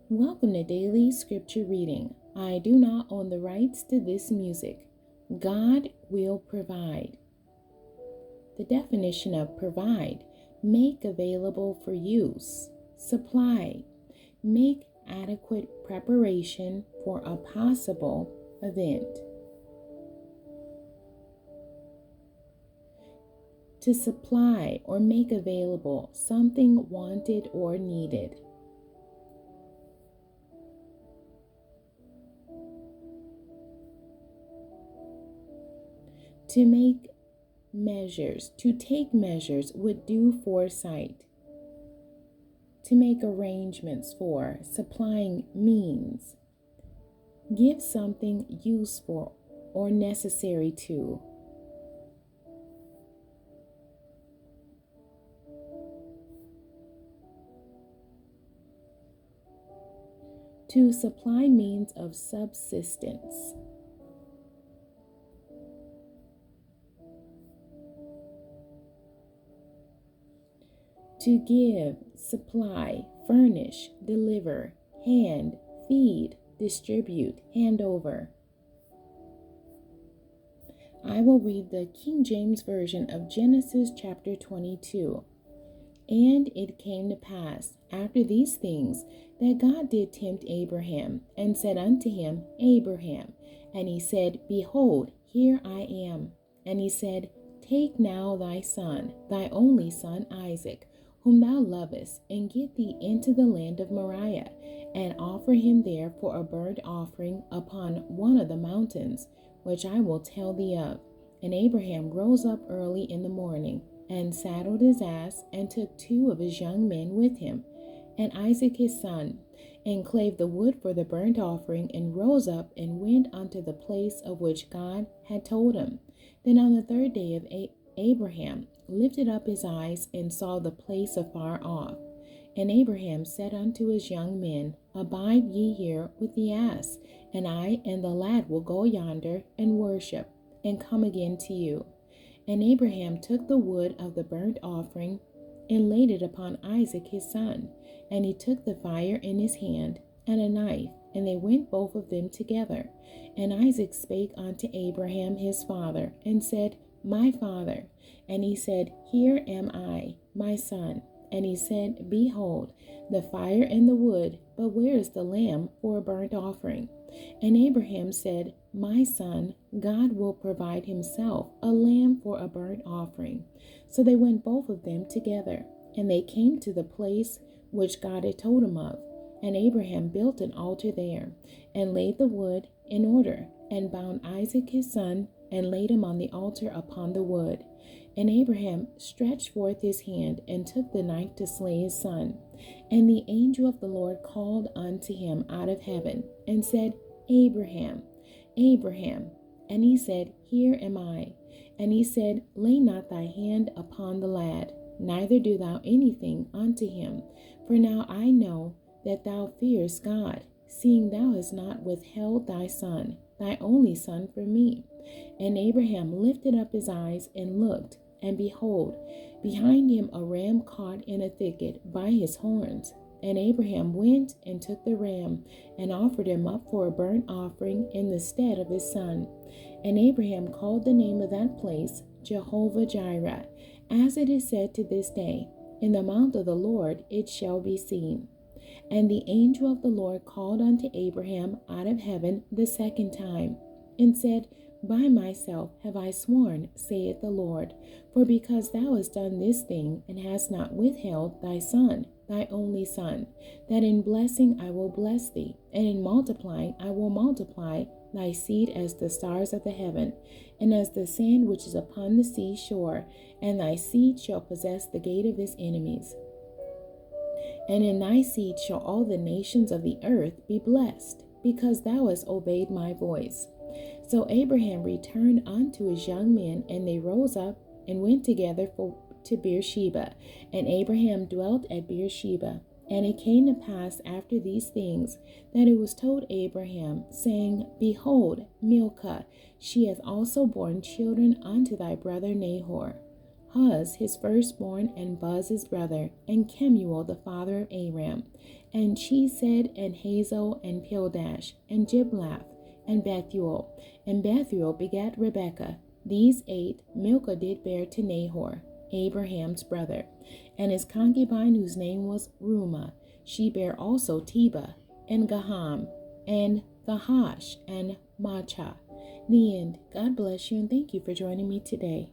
Welcome to Daily Scripture Reading. I do not own the rights to this music. God will provide. The definition of provide: make available for use, supply, make adequate preparation for a possible event. To supply or make available something wanted or needed. To make measures, to take measures with due foresight. To make arrangements for, supplying means. Give something useful or necessary to. To supply means of subsistence. To give, supply, furnish, deliver, hand, feed, distribute, hand over. I will read the King James Version of Genesis chapter 22. And it came to pass after these things that God did tempt Abraham, and said unto him, Abraham. And he said, Behold, here I am. And he said, Take now thy son, thy only son Isaac, whom thou lovest, and get thee into the land of Moriah, and offer him there for a burnt offering upon one of the mountains, which I will tell thee of. And Abraham rose up early in the morning, and saddled his ass, and took 2 of his young men with him, and Isaac his son, and clave the wood for the burnt offering, and rose up and went unto the place of which God had told him. Then on the 3rd day of Abraham lifted up his eyes, and saw the place afar off. And Abraham said unto his young men, Abide ye here with the ass, and I and the lad will go yonder and worship, and come again to you. And Abraham took the wood of the burnt offering, and laid it upon Isaac his son. And he took the fire in his hand, and a knife, and they went both of them together. And Isaac spake unto Abraham his father, and said, My father. And he said, Here am I, my son. And he said, Behold, the fire and the wood, but where is the lamb for a burnt offering? And Abraham said, My son, God will provide himself a lamb for a burnt offering. So they went both of them together, and they came to the place which God had told him of. And Abraham built an altar there, and laid the wood in order, and bound Isaac his son, and laid him on the altar upon the wood. And Abraham stretched forth his hand, and took the knife to slay his son. And the angel of the Lord called unto him out of heaven, and said, Abraham, Abraham. And he said, Here am I. And he said, Lay not thy hand upon the lad, neither do thou anything unto him. For now I know that thou fearest God, seeing thou hast not withheld thy son, thy only son, from me. And Abraham lifted up his eyes and looked, and behold, behind him a ram caught in a thicket by his horns. And Abraham went and took the ram, and offered him up for a burnt offering in the stead of his son. And Abraham called the name of that place Jehovah-Jireh, as it is said to this day, In the mount of the Lord it shall be seen. And the angel of the Lord called unto Abraham out of heaven the 2nd time, and said, By myself have I sworn, saith the Lord, for because thou hast done this thing, and hast not withheld thy son, thy only son, that in blessing I will bless thee, and in multiplying I will multiply thy seed as the stars of the heaven, and as the sand which is upon the sea shore, and thy seed shall possess the gate of his enemies. And in thy seed shall all the nations of the earth be blessed, because thou hast obeyed my voice. So Abraham returned unto his young men, and they rose up and went together to Beersheba. And Abraham dwelt at Beersheba. And it came to pass after these things that it was told Abraham, saying, Behold, Milcah, she hath also borne children unto thy brother Nahor. Huz his firstborn, and Buz his brother, and Kemuel the father of Aram, and Chesed, and Hazo, and Pildash, and Jiblath, and Bethuel. And Bethuel begat Rebekah. These 8 Milcah did bear to Nahor, Abraham's brother, and his concubine, whose name was Reumah. She bare also Teba, and Gaham, and Gahash, and Maachah. The end. God bless you, and thank you for joining me today.